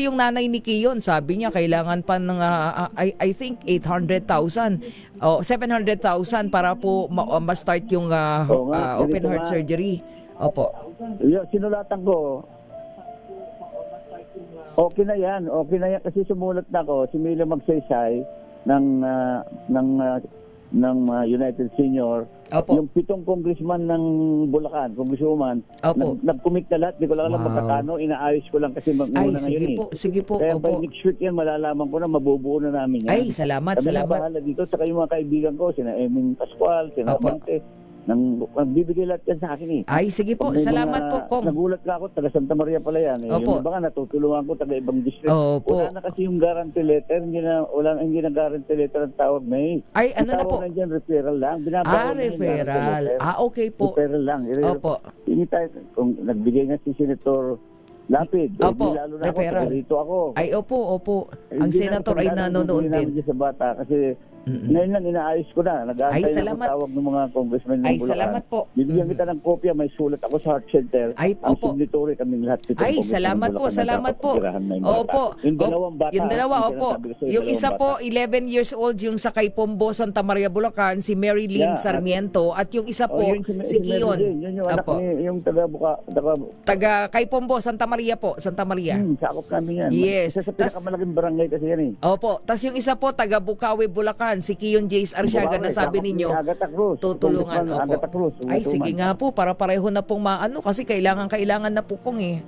yung nanay ni Kiyon, sabi niya, kailangan pa ng, I think, 800,000 o 700,000 para po ma-start yung open heart surgery. Opo. Sinulatan ko. Okay na yan kasi sumulat na ako. Si Mila Magsaysay ng United Senior. Opo. Yung 7 congressman ng Bulacan, congresswoman, nag-commit na lahat. Di ko lang alam magkakano. Inaayos ko lang kasi muna ngayon. Sige po. Kaya by next week yan, malalaman ko na, mabubuo na namin yan. Ay, salamat. Kami na bahala dito. Saka yung mga kaibigan ko, sina Eming Pascual, sina Monte, nagbibigay lahat yan sa akin eh. Ay, sige po. Salamat po, Kong. Nagulat ka ako, taga Santa Maria pala yan. Opo. Yung iba nga, natutulungan ko, taga ibang district. Opo. Wala na kasi yung guarantee letter. Hindi na guarantee letter ang tawag, May. Ay, ano na po? Tawag na dyan, referral lang. Referral. Okay po. Referral lang. Opo. Hindi tayo, kung nagbigay nga si Senator Lapid. Opo, lalo na referral. Dito ako. Ay, opo. Ang senator ay nanonood din. Sa bata kasi Ngayon lang, inaayos ko na. Nag-aantay na salamat. ako tawag ng mga congressmen ng Ay, Bulacan. salamat po. Bibigyan kita ng kopya, may sulat ako sa Heart Center. Ay, ang opo. signatory kaming lahat. Ay, salamat po, salamat po. Opo. Yung dalawang bata. Yung dalawa, yung opo. sinasabi ko sa'yo, Yung isa dalawang po, 11 years old, yung sa kay Pombo, Santa Maria, Bulacan, si Mary Lynn Sarmiento. At yung isa po, yun si Kion. Yun yung anak Opo. ni, yung taga Kay Pombo, Santa Maria po, Santa Maria. sakop namin yan. Yes. Isa sa pinakamalaking barangay kasi yan eh. Opo. Tas yung isa po, taga Bukawi, Bulacan, si Kion Jace Arsiaga na sabi ninyo, tutulungan. Opo. Agatha Cruz. Ay, sige nga po, para pareho na pong maano kasi kailangan na po kong eh.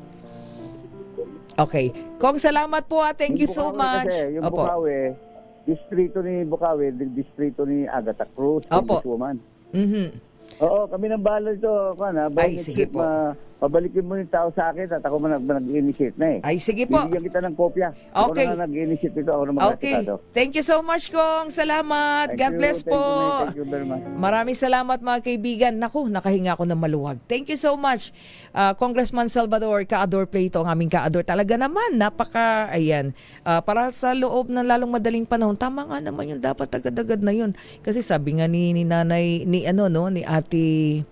Okay. Kong, salamat po. Thank you so much. Kasi, yung Opo. Bukawi, distrito ni Bukawi, distrito ni Agatha Cruz, Opo. woman. Mhm. Oo, kami nang bahala ito. Ay, sige po. Pabalikin mo yung tao sa akin at ako nag-initiate na eh. Ay, sige po. Bibigyan kita ng kopya. Okay. Ako na nag-initiate ito. Ako na Okay. mag-asikado. Thank you so much, Kong. Salamat. God bless po. Thank you very much. Maraming salamat mga kaibigan. Naku, nakahinga ako ng maluwag. Thank you so much. Congressman Salvador Kaador Pleito, ang aming Kaador. Talaga naman, ayan. Para sa loob ng lalong madaling panahon, tama nga naman yun. Dapat agad-agad na yun. Kasi sabi nga ni nanay, ni ate,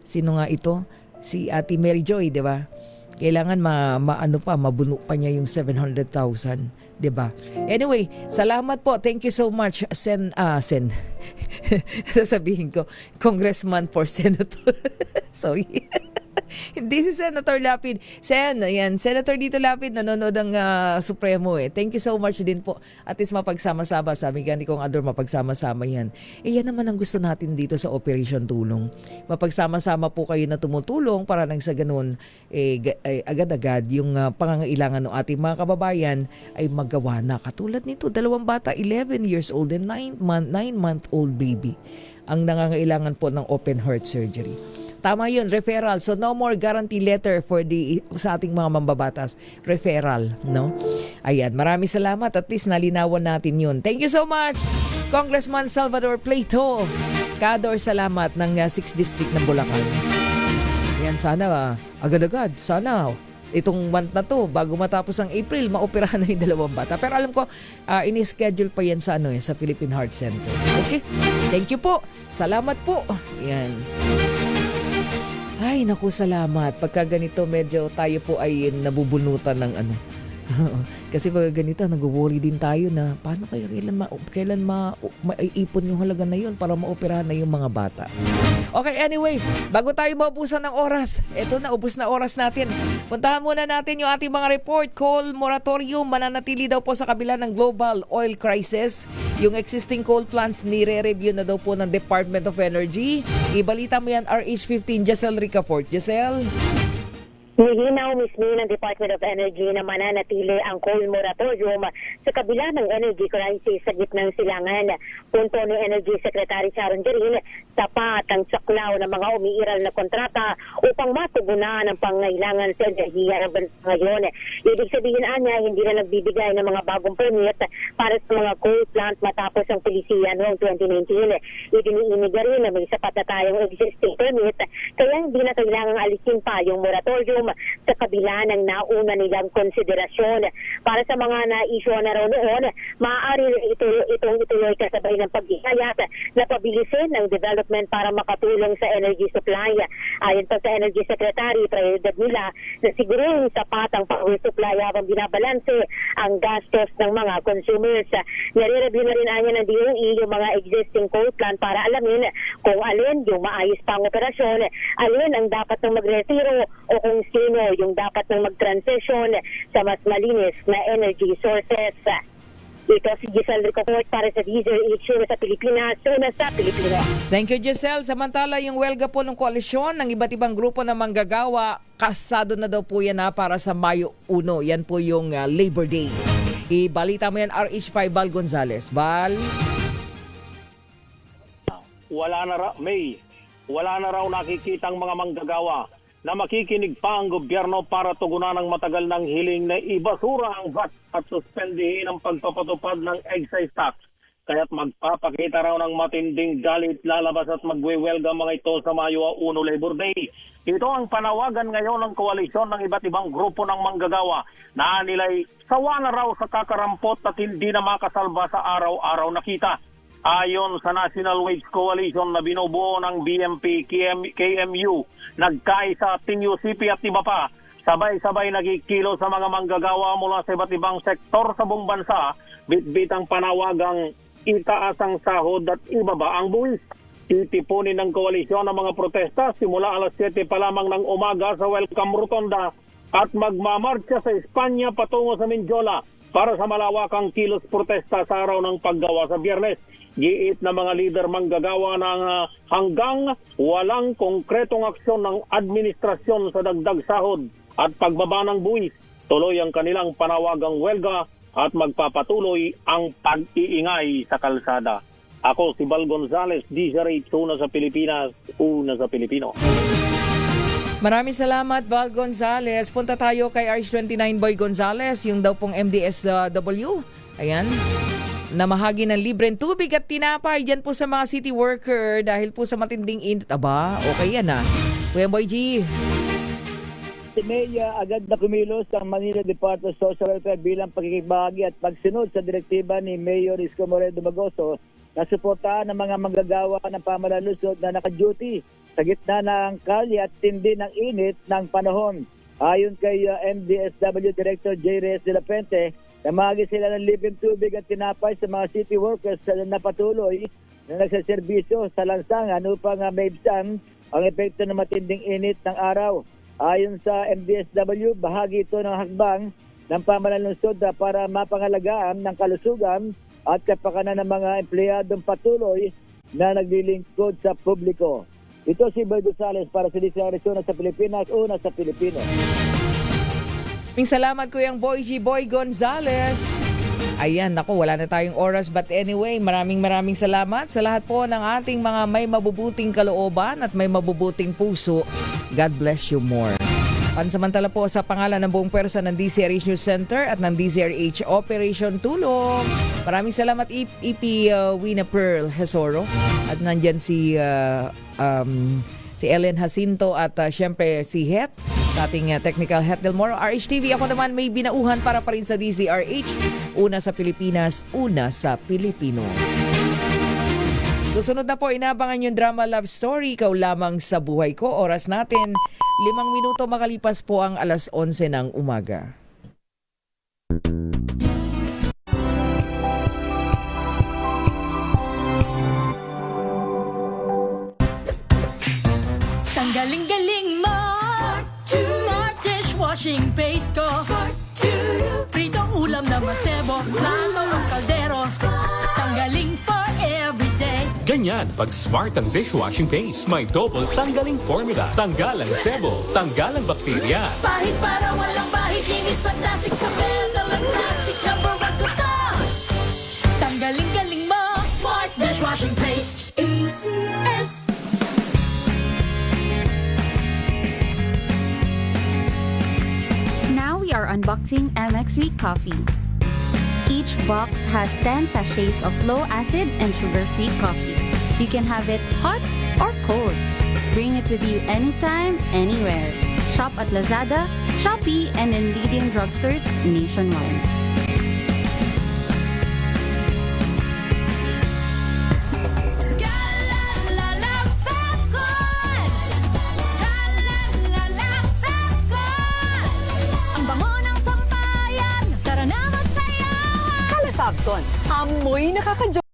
sino nga ito? Si Ate Mary Joy, di ba? Kailangan mabuno pa niya yung 700,000, di ba? Anyway, salamat po. Thank you so much, Sen. Sasabihin ko, Congressman for Senator. Sorry. Hindi si Senator Lapid. Ayan, Senator Dito Lapid, nanonood ang Supremo eh. Thank you so much din po. At least mapagsama-sama, sabi nga ni Kong Ador, mapagsama-sama yan. Yan naman ang gusto natin dito sa Operation Tulong. Mapagsama-sama po kayo na tumutulong para nang sa ganun, agad-agad yung pangangailangan ng ating mga kababayan ay magawa na. Katulad nito, 2 bata, 11 years old and 9-month-old baby ang nangangailangan po ng open heart surgery. Tama yun, referral. So no more guarantee letter sa ating mga mambabatas. Referral, no? Ayan, maraming salamat. At least nalinawan natin yun. Thank you so much, Congressman Salvador Pleito. Kador, salamat ng 6th District ng Bulacan. Ayan, sana agad-agad. Sana itong month na to, bago matapos ang April, maoperahan na yung 2 bata. Pero alam ko, ini-schedule pa yan sa Philippine Heart Center. Okay? Thank you po. Salamat po. Ayan. Ay, naku, salamat. Pagka ganito, medyo tayo po ay nabubunutan ng Kasi pag ganito, nag-worry din tayo na paano kailan maiipon yung halaga na yun para maoperahan na yung mga bata. Okay, anyway, bago tayo maubusan ng oras, eto na, ubus na oras natin. Puntahan muna natin yung ating mga report. Coal moratorium, mananatili daw po sa kabila ng global oil crisis. Yung existing coal plants, nire-review na daw po ng Department of Energy. Ibalita mo yan, RH15, Giselle Ricafort. Giselle? Nilinaw mismo ng Department of Energy na mananatili ang coal moratorium sa kabila ng energy crisis sa gitnang silangan. Punto ni Energy Secretary Sharon Garin, tapat ang saklaw ng mga umiiral na kontrata upang matugunan ang pangailangan sa enerhiya ng bansa ngayon. Ibig sabihin niya, hindi na nagbibigay ng mga bagong permit para sa mga coal plant matapos ang pilisian noong 2019. Idiniinig rin na may sapat na tayong existing permit kaya hindi na kailangang alisin pa yung moratorium sa kabila ng nauna nilang konsiderasyon. Para sa mga na-issue na raw noon, maaari itong ituloy kasabay ng paghihayat na pabilisin ng development para makatulong sa energy supply. Ayon pa sa Energy Secretary, prioridad nila na siguruhin sapat ang power supply habang binabalanse ang gastos ng mga consumers. Nare-review na rin anya ng DOE yung mga existing coal plant para alamin kung alin yung maayos pang operasyon, alin ang dapat nang magretiro o kung sino yung dapat nang mag-transition sa mas malinis na energy sources. Ito si Giselle Ricafort para sa DZRH sa Pilipinas, una sa Pilipino. Thank you, Giselle. Samantala, yung welga po ng koalisyon ng iba't ibang grupo na manggagawa, kasado na daw po yan para sa Mayo 1. Yan po yung Labor Day. Ibalita mo yan, RH5 Bal Gonzales. Bal? Wala na raw nakikitang mga manggagawa na makikinig pa ang gobyerno para tugunan ang matagal ng hiling na ibasura ang VAT at suspendihin ang pagpapatupad ng excise tax. Kaya't magpapakita raw ng matinding galit, lalabas at magwewelga mga ito sa Mayo 1 Labor Day. Ito ang panawagan ngayon ng koalisyon ng iba't ibang grupo ng manggagawa na nila'y sawa na raw sa kakarampot at hindi na makasalba sa araw-araw na kita. Ayon sa National Wage Coalition na binubuo ng BMP, KMU, nagkaisa, TUCP at iba pa, sabay-sabay nagkikilo sa mga manggagawa mula sa iba't ibang sektor sa buong bansa, bitbit ang panawagang itaas ang sahod at ibaba ang buwis. Titipunin ng koalisyon ang mga protesta simula alas 7 pa lamang ng umaga sa Welcome Rotonda at magmamarcha sa Espanya patungo sa Mindiola para sa malawakang kilos protesta sa araw ng paggawa sa Biyernes. Giit na mga leader manggagawa ng hanggang walang konkretong aksyon ng administrasyon sa dagdag sahod at pagbaba ng buwis. Tuloy ang kanilang panawagang welga at magpapatuloy ang pag-iingay sa kalsada. Ako si Val Gonzales, DZRH, una sa Pilipinas, una sa Pilipino. Maraming salamat, Val Gonzales. Punta tayo kay RH29 Boy Gonzales, yung daw pong MDSW. Ayan. Namahagi ng libreng tubig at tinapay dyan po sa mga city worker dahil po sa matinding init. Aba, okay yan Kuya Boy G. Si Maya agad na kumilos ang Manila Department of Social Welfare bilang pagkikibahagi at pagsunod sa direktiba ni Mayor Isko Moreno Magoso na suportahan ng mga manggagawa ng pamalalusot na naka-duty sa gitna ng kalye at tindi ng init ng panahon. Ayon kay MDSW Director J. Reyes de la Puente, namahagi sila ng libreng tubig at tinapay sa mga city workers na patuloy na nagsaserbisyo sa lansangan upang maibsan ang epekto ng matinding init ng araw. Ayon sa MDSW, bahagi ito ng hakbang ng pamalalusot para mapangalagaan ng kalusugan at kapakanan ng mga empleyadong patuloy na naglilingkod sa publiko. Ito si Boy Gonzales para sa DZRH, una sa Pilipinas, una sa Pilipino. Salamat Kuyang Boy G. Boy Gonzales. Ayan, wala na tayong oras but anyway, maraming salamat sa lahat po ng ating mga may mabubuting kalooban at may mabubuting puso. God bless you more. Pansamantala po sa pangalan ng buong pwersa ng DZRH News Center at ng DZRH Operation Tulong. Maraming salamat EP Wina Pearl Hesoro at nandyan si Ellen Jacinto at syempre si Het, ating technical Het Del Moro. RHTV, ako naman may binauhan para pa rin sa DZRH. Una sa Pilipinas, una sa Pilipino. Susunod na po, inabangan yung drama love story, Ikaw Lamang sa Buhay Ko. Oras natin, 5 minuto makalipas po ang alas 11 ng umaga. Galing-galing mo, Smart dishwashing paste ko, pritong ulam na masebo, plato o kaldero, tanggaling for everyday. Ganyan pag Smart ang dishwashing paste. May double tanggaling formula. Tanggalang sebo, tanggalang bakterya. Pahit para walang bahid, linis fantastic sa metal at plastic na barakuta. Tanggaling-galing mo, Smart dishwashing paste. ACS. Now we are unboxing MX Sweet Coffee. Each box has 10 sachets of low-acid and sugar-free coffee. You can have it hot or cold. Bring it with you anytime, anywhere. Shop at Lazada, Shopee, and in leading drugstores nationwide. Amoy nakaka